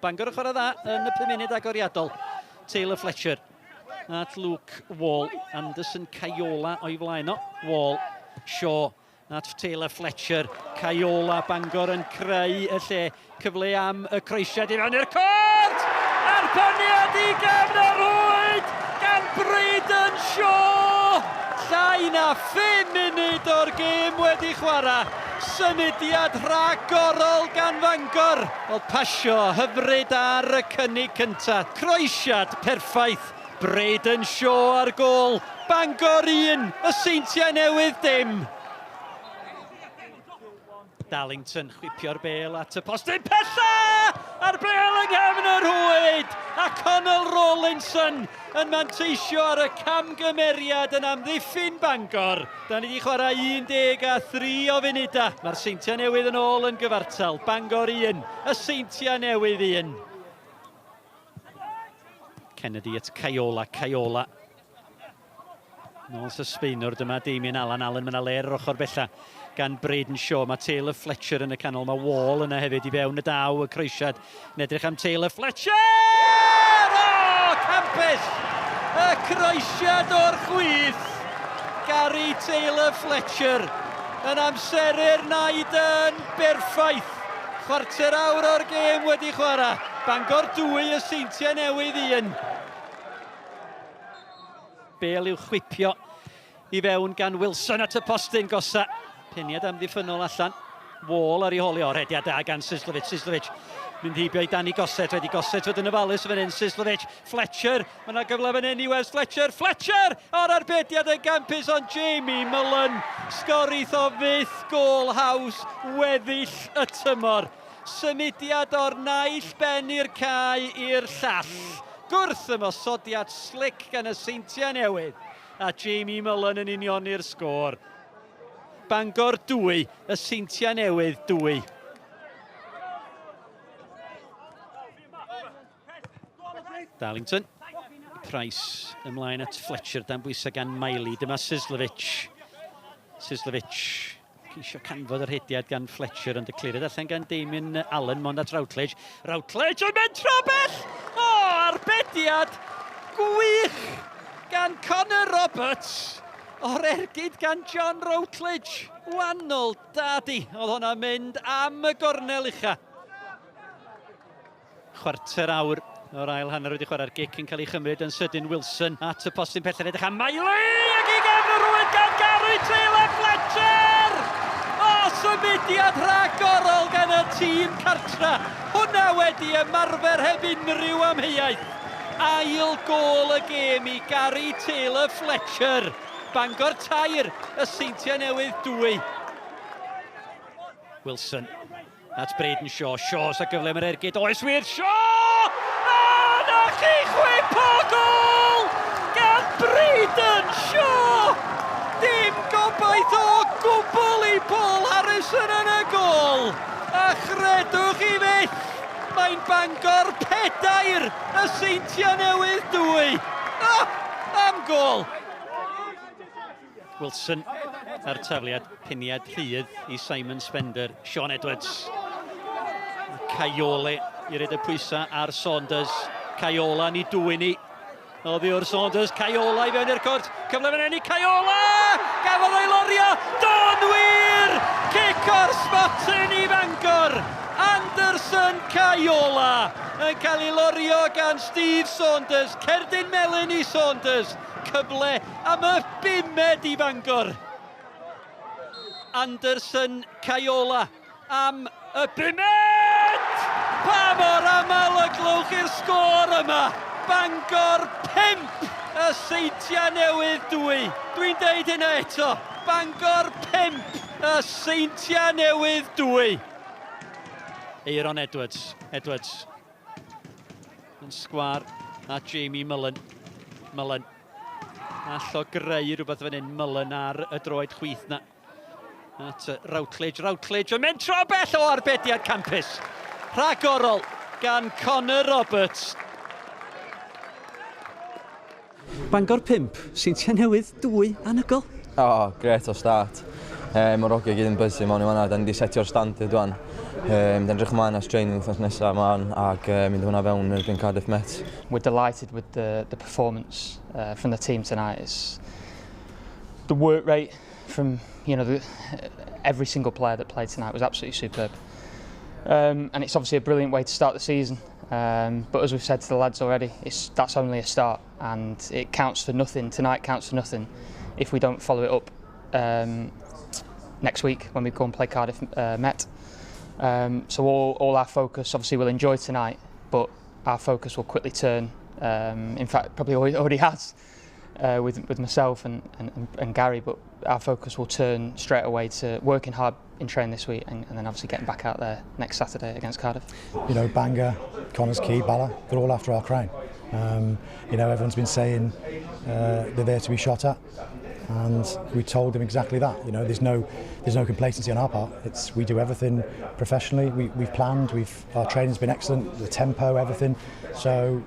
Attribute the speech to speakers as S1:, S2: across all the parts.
S1: Bangor yn chwarae dda yn y 5 munud agoriadol. Taylor Fletcher at Luke Wall. Anderson Caiola o'i flaen o. Wall, Shaw at Taylor Fletcher. Caiola, Bangor yn creu y lle. Cyfle am y croesiad i fewn i'r cort! Arpaniad i gefn yr hwyd gan Braden Shaw! Llai na 5 munud o'r gêm wedi chwarae. Symudiad rhagorol gan Bangor. Oedd pasio hyfryd ar y cynnig cyntaf. Croesiad perffaith. Braden Shaw ar gôl. Bangor 1, y Seintiau Newydd dim. Darlington chwipio'r bêl at y postyn pella! A'r bêl yng nghefn yr hwyd! A Connell Rawlinson yn manteisio ar y camgymeriad yn amddiffyn Bangor. Da ni wedi chwarae 13 o funudau. Mae'r Seintiau Newydd yn ôl yn gyfartal. Bangor 1, y Seintiau Newydd 1. Kennedy at Caiola, Caiola. Nôl sy Sbeinwr, dyma Damien Allen. Allen mynd â ler yr ochr bella gan Braden Shaw. Mae Taylor Fletcher yn y canol, mae Wall yna hefyd i fewn y daw, y croesiad. Yn edrych am Taylor Fletcher! O, campus! Y croesiad o'r chwith. Gary Taylor Fletcher yn amseru'r naid yn berffaith. Chwarter awr o'r gêm wedi chwarae. Bangor 2, y Seintiau Newydd 1. Bêl i'w chwipio i fewn gan Wilson at y postyn gosa. Peniad amddiffynol allan. Wall ar ei holi o rediad da gan Sislovic. Sislovic mynd heibio i Danny Goset. Wedi Goset fod yn ofalus fan hyn. Sislovic, Fletcher. Mae yna gyfle fan hyn i Wes Fletcher. Fletcher! O'r arbediad yn campus ond Jamie Mullen. Sgorith o fyth gôl haws. Weddill y tymor. Symudiad o'r naill ben i'r cae i'r llall. Gwrth ymosodiad slick gan y Seintiau Newydd. A Jamie Mullen yn union i'r sgôr. Bangor 2, y Seintiau Newydd 2. Darlington. Price ymlaen at Fletcher, dan bwysau gan Miley. Dyma Sislovic. Sislovic ceisio canfod yr hediad gan Fletcher, ond y cliriad allan gan Damien Allen, mond at Routledge. Routledge yn mynd tro bell! O, arbediad gwych gan Connor Roberts. O'r ergyd gan John Routledge. Wannol dadi. Oedd hwnna mynd am y gornel ucha. Chwarter awr o'r ail hanner wedi chwarae'r gic yn cael ei chymryd yn sydyn Wilson at y postyn pellaf edrych am Miley ac i gefn yr rwyd gan Gary Taylor Fletcher. O, symudiad rhagorol gan y tîm cartra. Hwna wedi ymarfer heb unrhyw amheuaeth. Ail gôl y gêm i Gary Taylor Fletcher. Bangor 3, y Seintiau Newydd 2. Wilson at Braden Shaw. Shaw's a gyfle mae'r ergyd. Oes wir, Shaw! A na chi chwip o gôl gan Braden Shaw! Dim gobaith o gwbl i Paul Harrison yn y gôl. A chredwch i fyth, mae'n Bangor 4, y Seintiau Newydd 2. Am gôl. Wilson ar tafliad piniad rhydd i Simon Spender. Sean Edwards. Caiola i roed y pwysau ar Saunders. Caiola ni dwy ni. Oddi o'r Saunders. Caiola i fewn i'r cort. Cyfle fan hyn i Caiola! Gafodd o'i lorio. Don wir! Cic o'r sbotyn i Bangor. Anderson Caiola yn cael ei lorio gan Steve Saunders. Cerdyn melyn i Saunders. Cyfle am y 5 i Bangor. Anderson Caiola am y 5. Pa mor aml y glwch i'r sgôr yma. Bangor 5, y Seintiau Newydd 2. Dwi'n deud hynna eto. Bangor 5, y Seintiau Newydd 2. Aaron Edwards. Edwards yn sgwar a Jamie Mullen. Mullen. All o greu rhywbeth fan hyn, Mullen ar y droed chwith na. At Routledge, Routledge yn mynd tro bell o arbediad campus. Rhagorol gan Connor Roberts. Bangor 5, Seintiau Newydd 2, anhygol.
S2: O, gret o start. Mae'r ogiau gyd yn bysu mewn i fanna, da ni wedi setio'r standard wan. Dwi'n edrych ymlaen at training wythnos nesaf ymlaen ac mynd hwnna fewn erbyn Cardiff Met.
S3: We're delighted with the performance from the team tonight. It's the work rate from every single player that played tonight was absolutely superb. And it's obviously a brilliant way to start the season. But as we've said to the lads already, that's only a start, and it counts for nothing. Tonight counts for nothing if we don't follow it up next week when we go and play Cardiff Met. So all our focus, obviously we'll enjoy tonight, but our focus will quickly turn, in fact probably already has, with myself and Gary, but our focus will turn straight away to working hard in training this week and then obviously getting back out there next Saturday against Cardiff.
S4: Bangor, Connors Key, Bala, they're all after our crown. Everyone's been saying they're there to be shot at, and we told them exactly that. There's no complacency on our part. We do everything professionally. We've planned. Our training's been excellent. The tempo, everything. So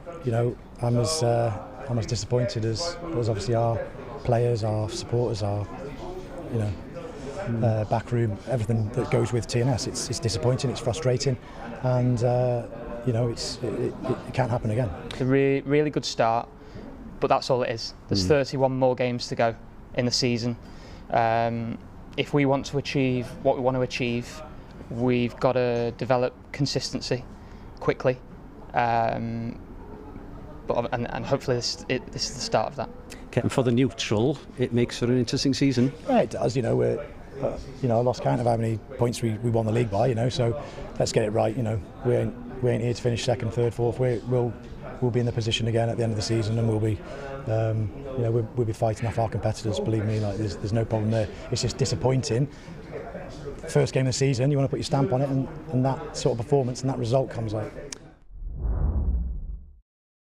S4: I'm as disappointed as obviously our players, our supporters, our backroom, everything that goes with TNS. It's disappointing. It's frustrating, and it can't happen again.
S3: A really good start, but that's all it is. There's 31 more games to go in the season. If we want to achieve what we want to achieve, we've got to develop consistency quickly, and hopefully this is the start of that.
S1: And for the neutral, it makes for an interesting season.
S4: Yeah, it does. We're I lost count of how many points we won the league by. So let's get it right. We ain't here to finish second, third, fourth. We'll be in the position again at the end of the season, and we'll be fighting off our competitors. Believe me, there's no problem there. It's just disappointing. First game of the season, you want to put your stamp on it, and that sort of performance and that result comes out.